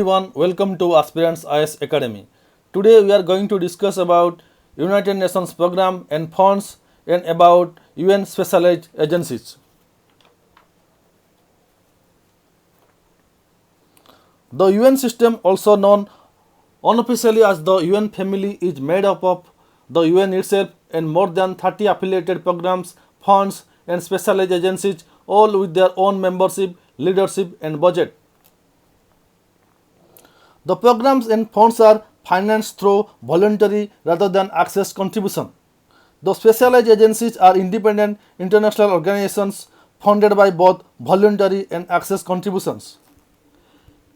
Everyone, welcome to Aspirants IS Academy. Today we are going to discuss about United Nations program and funds and about UN specialized agencies. The UN system, also known unofficially as the UN family, is made up of the UN itself and more than 30 affiliated programs, funds and specialized agencies, all with their own membership, leadership and budget. The programs and funds are financed through voluntary rather than access contribution. The specialized agencies are independent international organizations funded by both voluntary and access contributions.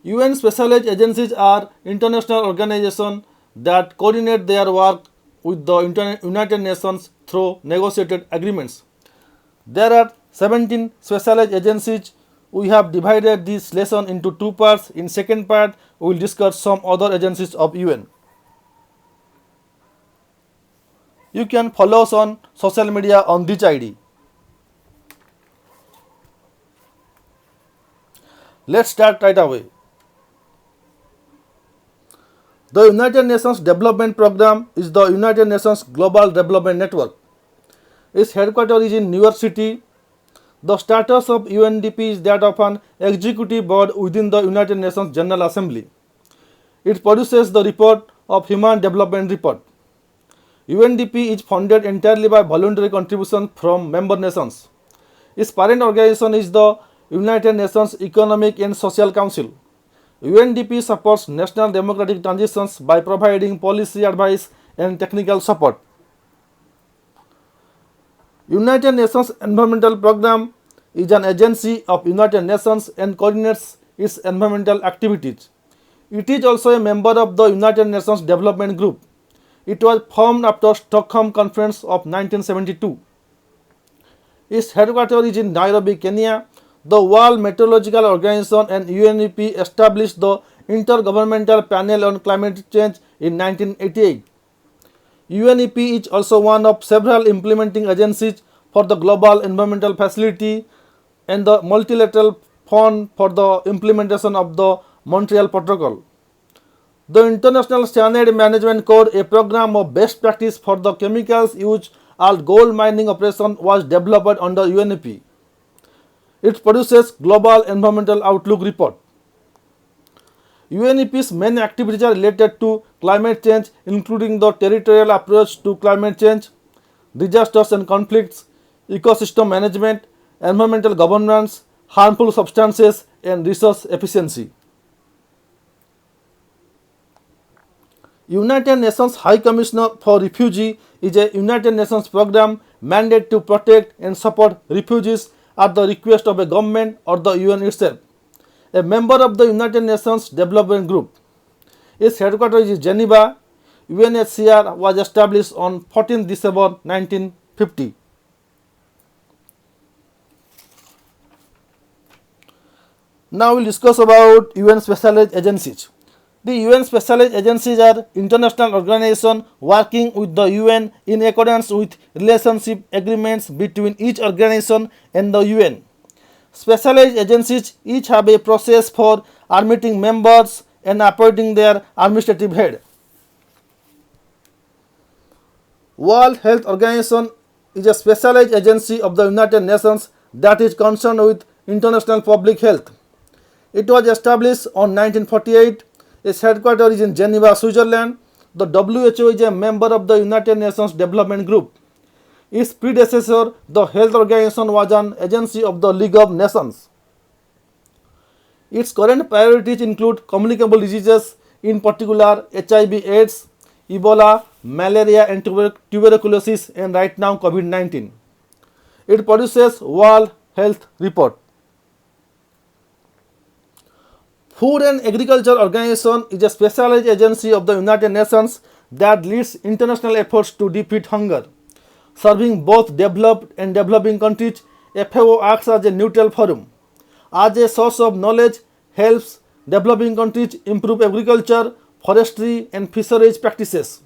UN specialized agencies are international organizations that coordinate their work with the United Nations through negotiated agreements. There are 17 specialized agencies. We have divided this lesson into two parts. In second part, we will discuss some other agencies of UN. You can follow us on social media on this ID. Let's start right away. The United Nations Development Programme is the United Nations Global Development Network. Its headquarters is in New York City. The status of UNDP is that of an executive board within the United Nations General Assembly. It produces the report of Human Development Report. UNDP is funded entirely by voluntary contributions from member nations. Its parent organization is the United Nations Economic and Social Council. UNDP supports national democratic transitions by providing policy advice and technical support. United Nations Environmental Programme is an agency of United Nations and coordinates its environmental activities. It is also a member of the United Nations Development Group. It was formed after Stockholm Conference of 1972. Its headquarters is in Nairobi, Kenya. The World Meteorological Organization and UNEP established the Intergovernmental Panel on Climate Change in 1988. UNEP is also one of several implementing agencies for the Global Environmental Facility and the Multilateral Fund for the implementation of the Montreal Protocol. The International Cyanide Management Code, a program of best practice for the chemicals used at gold mining operation, was developed under UNEP. It produces Global Environmental Outlook Report. UNEP's main activities are related to climate change, including the territorial approach to climate change, disasters and conflicts, ecosystem management, environmental governance, harmful substances, and resource efficiency. United Nations High Commissioner for Refugees is a United Nations program mandated to protect and support refugees at the request of a government or the UN itself, a member of the United Nations Development Group. Its headquarters is Geneva. UNHCR was established on 14 December 1950. Now we will discuss about UN specialized agencies. The UN specialized agencies are international organizations working with the UN in accordance with relationship agreements between each organization and the UN. Specialized agencies each have a process for admitting members and appointing their administrative head. World Health Organization is a specialized agency of the United Nations that is concerned with international public health. It was established on 1948. Its headquarters is in Geneva, Switzerland. The WHO is a member of the United Nations Development Group. Its predecessor, the Health Organization, was an agency of the League of Nations. Its current priorities include communicable diseases, in particular HIV/AIDS, Ebola, malaria and tuberculosis, and right now COVID-19. It produces World Health Report. Food and Agriculture Organization is a specialized agency of the United Nations that leads international efforts to defeat hunger. Serving both developed and developing countries, FAO acts as a neutral forum. As a source of knowledge, helps developing countries improve agriculture, forestry and fisheries practices,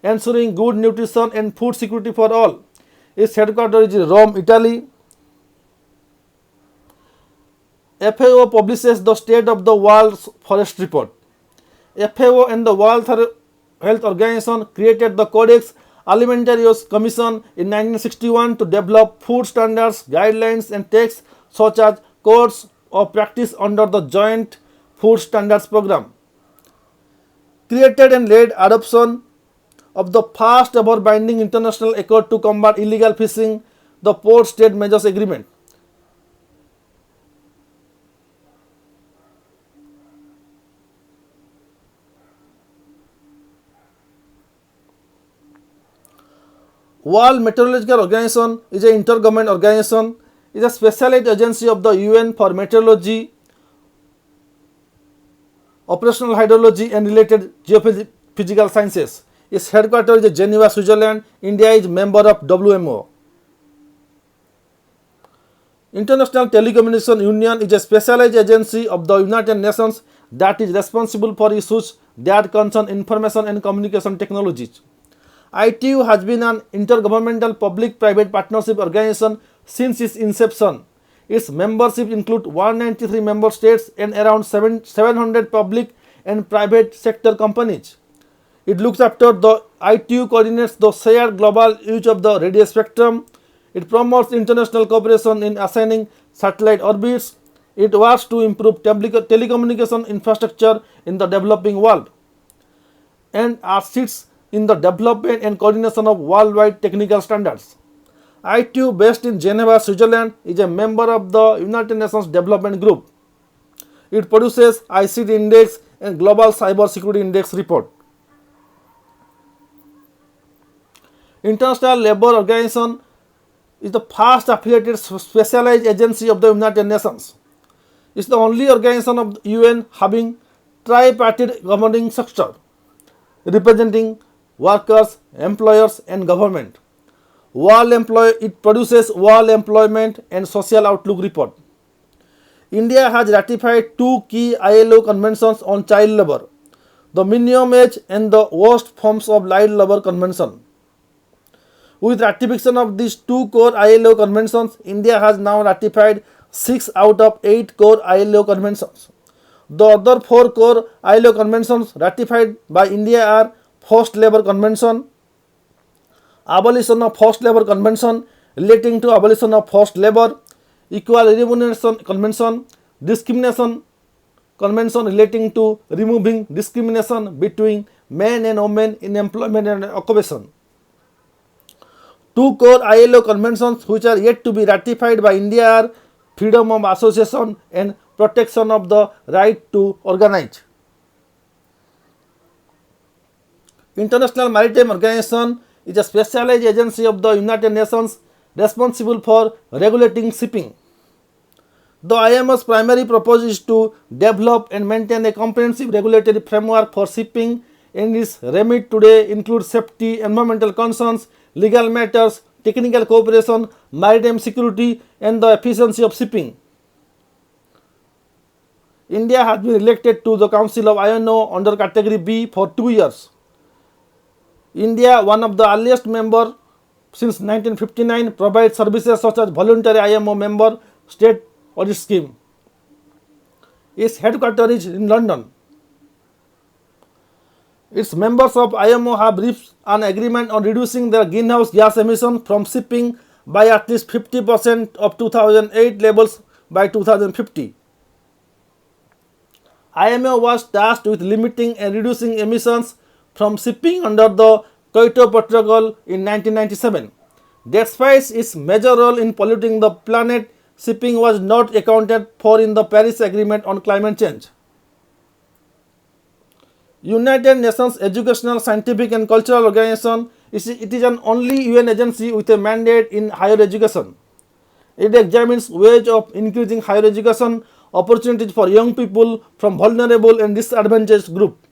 ensuring good nutrition and food security for all. Its headquarters is in Rome, Italy. FAO publishes the State of the World Forest Report. FAO and the World Health Organization created the Codex Alimentarius Commission in 1961 to develop food standards, guidelines, and texts such as codes of practice under the Joint Food Standards Program. Created and led adoption of the first ever binding international accord to combat illegal fishing, the Port State Measures Agreement. World Meteorological Organization is an intergovernmental organization, is a specialized agency of the UN for meteorology, operational hydrology and related geophysical sciences. Its headquarters is Geneva, Switzerland. India is member of WMO. International Telecommunication Union is a specialized agency of the United Nations that is responsible for issues that concern information and communication technologies. ITU has been an intergovernmental public-private partnership organization since its inception. Its membership include 193 member states and around 700 public and private sector companies. It looks after the ITU coordinates the shared global use of the radio spectrum. It promotes international cooperation in assigning satellite orbits. It works to improve telecommunication infrastructure in the developing world and assists in the development and coordination of worldwide technical standards. ITU, based in Geneva, Switzerland, is a member of the United Nations Development Group. It produces ICT Index and Global Cyber Security Index report. International Labour Organization is the first affiliated specialized agency of the United Nations. It is the only organization of the UN having tripartite governing structure, representing workers, employers, and government. It produces World Employment and Social Outlook report. India has ratified two key ILO conventions on child labor, the minimum age and the worst forms of child labor convention. With ratification of these two core ILO conventions, India has now ratified 6 out of 8 core ILO conventions. The other 4 core ILO conventions ratified by India are Forced Labour Convention, Abolition of Forced Labour Convention relating to abolition of forced labour, Equal Remuneration Convention, Discrimination Convention relating to removing discrimination between men and women in employment and occupation. 2 core ILO conventions which are yet to be ratified by India are Freedom of Association and Protection of the Right to Organize. International Maritime Organization is a specialized agency of the United Nations responsible for regulating shipping. The IMO's primary purpose is to develop and maintain a comprehensive regulatory framework for shipping, and its remit today includes safety, environmental concerns, legal matters, technical cooperation, maritime security, and the efficiency of shipping. India has been elected to the Council of IMO under Category B for 2 years. India, one of the earliest members since 1959, provides services such as voluntary IMO member state audit scheme. Its headquarters is in London. Its members of IMO have reached an agreement on reducing their greenhouse gas emissions from shipping by at least 50% of 2008 levels by 2050. IMO was tasked with limiting and reducing emissions from shipping under the Kyoto Protocol in 1997. Despite its major role in polluting the planet, shipping was not accounted for in the Paris Agreement on climate change. United Nations Educational, Scientific and Cultural Organization is an only UN agency with a mandate in higher education. It examines ways of increasing higher education opportunities for young people from vulnerable and disadvantaged groups.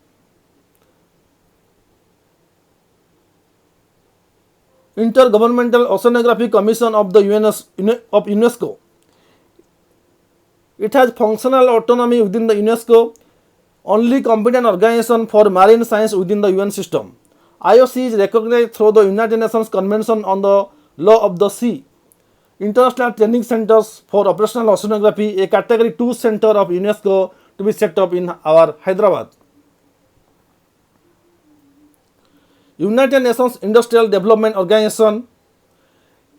Intergovernmental Oceanography Commission of the UNESCO. It has functional autonomy within the UNESCO, only competent organization for marine science within the UN system. IOC is recognized through the United Nations Convention on the Law of the Sea. International Training Centers for Operational Oceanography, a Category 2 center of UNESCO to be set up in our Hyderabad. United Nations Industrial Development Organization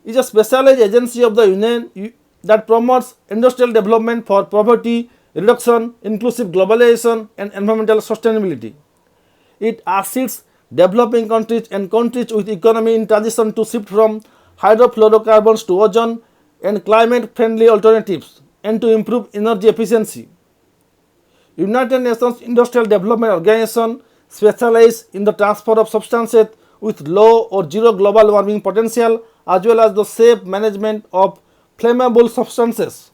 is a specialized agency of the Union that promotes industrial development for poverty reduction, inclusive globalization, and environmental sustainability. It assists developing countries and countries with economy in transition to shift from hydrofluorocarbons to ozone and climate-friendly alternatives and to improve energy efficiency. United Nations Industrial Development Organization specializes in the transfer of substances with low or zero global warming potential as well as the safe management of flammable substances.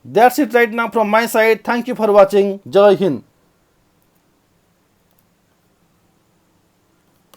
That's it right now from my side. Thank you for watching. Jai Hind.